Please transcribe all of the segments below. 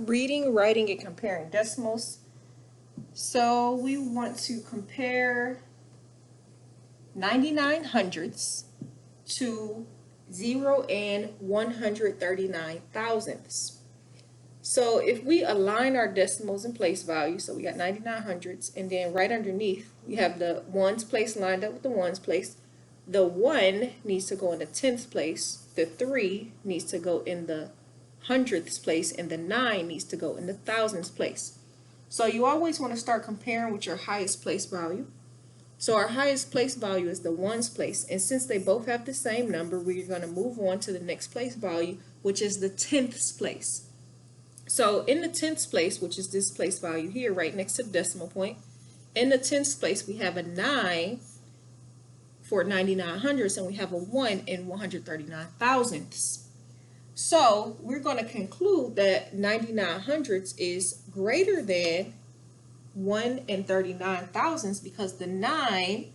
reading, writing, and comparing decimals. So we want to compare 99 hundredths to 0 and 139 thousandths. So if we align our decimals in place values, so we got 99 hundredths, and then right underneath we have the ones place lined up with the ones place. The 1 needs to go in the tenths place, the 3 needs to go in the hundredths place, and the 9 needs to go in the thousandths place. So you always want to start comparing with your highest place value. So our highest place value is the ones place, and since they both have the same number, we're going to move on to the next place value, which is the tenths place. So in the tenths place, which is this place value here, right next to the decimal point, in the tenths place we have a 9 for 99 hundredths, and we have a 1 in 139 thousandths. So we're going to conclude that 99 hundredths is greater than 1 in 39 thousandths because the 9,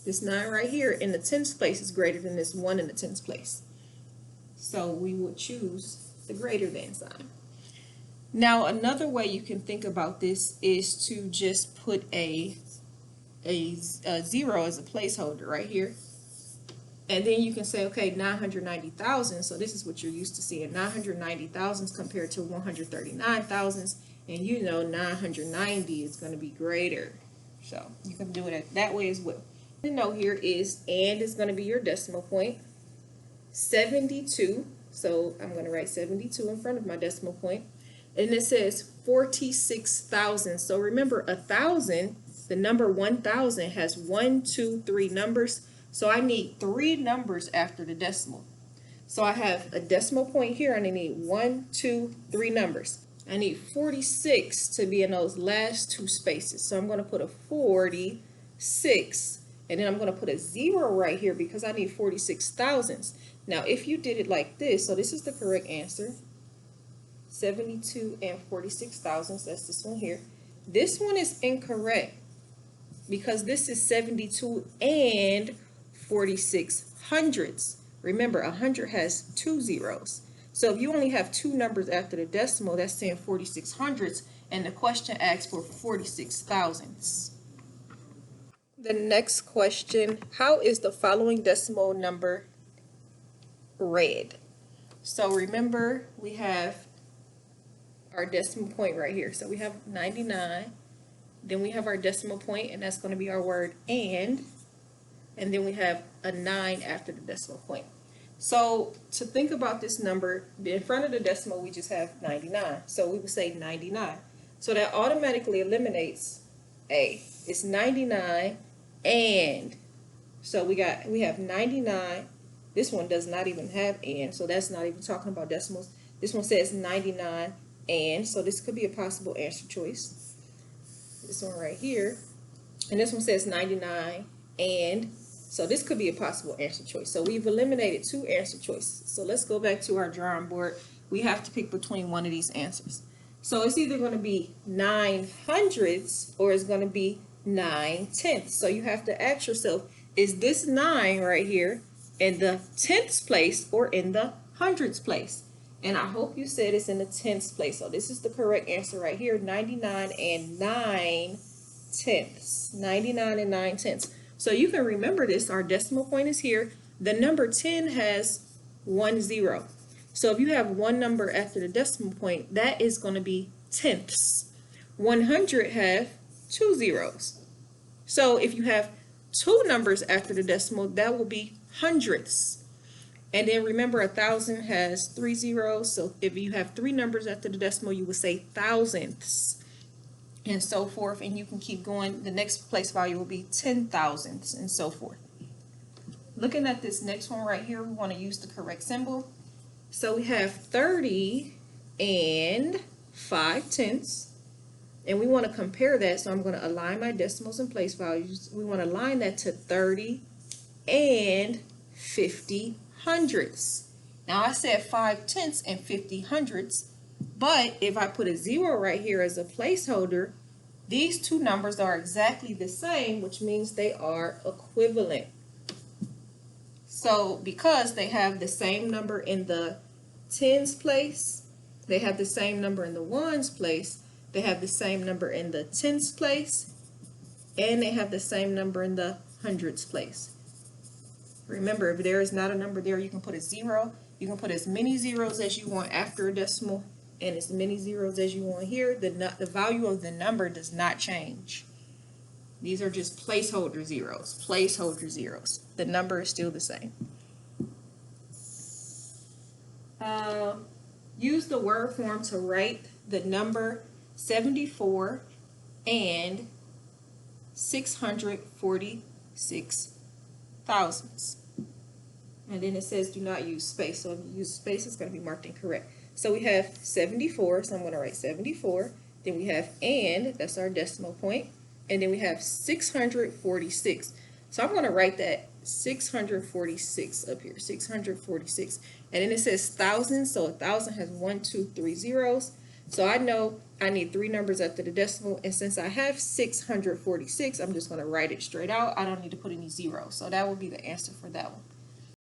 this 9 right here in the tenths place is greater than this 1 in the tenths place. So we would choose the greater than sign. Now another way you can think about this is to just put a 0 as a placeholder right here. And then you can say, okay, 990,000. So this is what you're used to seeing, 990 thousandths compared to 139 thousandths. And you know 990 is going to be greater. So you can do it that way as well. The note here is, and is going to be your decimal point. 72. So I'm going to write 72 in front of my decimal point. And it says 46,000. So remember, 1,000, the number 1,000 has 1, 2, 3 numbers. So I need 3 numbers after the decimal. So I have a decimal point here, and I need 1, 2, 3 numbers. I need 46 to be in those last 2 spaces. So I'm going to put a 46, and then I'm going to put a 0 right here because I need 46 thousandths. Now if you did it like this, so this is the correct answer, 72 and 46 thousandths, that's this one here. This one is incorrect because this is 72 and 46 hundredths. Remember, 100 has 2 zeros. So if you only have 2 numbers after the decimal, that's saying 46 hundredths, and the question asks for 46 thousandths. The next question, how is the following decimal number read? So remember, we have our decimal point right here. So we have 99, then we have our decimal point, and that's going to be our word and then we have a 9 after the decimal point. So to think about this number, in front of the decimal we just have 99. So we would say 99. So that automatically eliminates A. It's 99 and. So we have 99. This one does not even have and, so that's not even talking about decimals. This one says 99 and, so this could be a possible answer choice. This one right here. And this one says 99 and. So this could be a possible answer choice. So we've eliminated 2 answer choices. So let's go back to our drawing board. We have to pick between one of these answers. So it's either going to be 9 hundredths or it's going to be 9 tenths. So you have to ask yourself, is this 9 right here in the tenths place or in the hundredths place? And I hope you said it's in the tenths place. So this is the correct answer right here, 99 and 9 tenths. 99 and 9 tenths. So you can remember this, our decimal point is here. The number 10 has 1 0. So if you have one number after the decimal point, that is going to be tenths. 100 have 2 zeros. So if you have 2 numbers after the decimal, that will be hundredths. And then remember, 1,000 has 3 zeros. So if you have 3 numbers after the decimal, you would say thousandths, and so forth, and you can keep going. The next place value will be 10 thousandths, and so forth. Looking at this next one right here, we want to use the correct symbol. So we have 30 and 5 tenths, and we want to compare that. So I'm going to align my decimals and place values. We want to align that to 30 and 50 hundredths. Now I said 5 tenths and 50 hundredths. But if I put a 0 right here as a placeholder, these 2 numbers are exactly the same, which means they are equivalent. So because they have the same number in the tens place They have the same number in the ones place, they have the same number in the tens place, and they have the same number in the hundreds place. Remember, if there is not a number there, you can put a 0. You can put as many zeros as you want after a decimal and as many zeros as you want here. The value of the number does not change. These are just placeholder zeros, placeholder zeros. The number is still the same. Use the word form to write the number 74 and 646 thousandths. And then it says do not use space. So if you use space, it's going to be marked incorrect. So we have 74, so I'm going to write 74. Then we have and, that's our decimal point. And then we have 646. So I'm going to write that 646 up here, 646. And then it says thousands, so 1,000 has 1, 2, 3 zeros. So I know I need 3 numbers after the decimal, and since I have 646, I'm just going to write it straight out. I don't need to put any zeros. So that will be the answer for that one.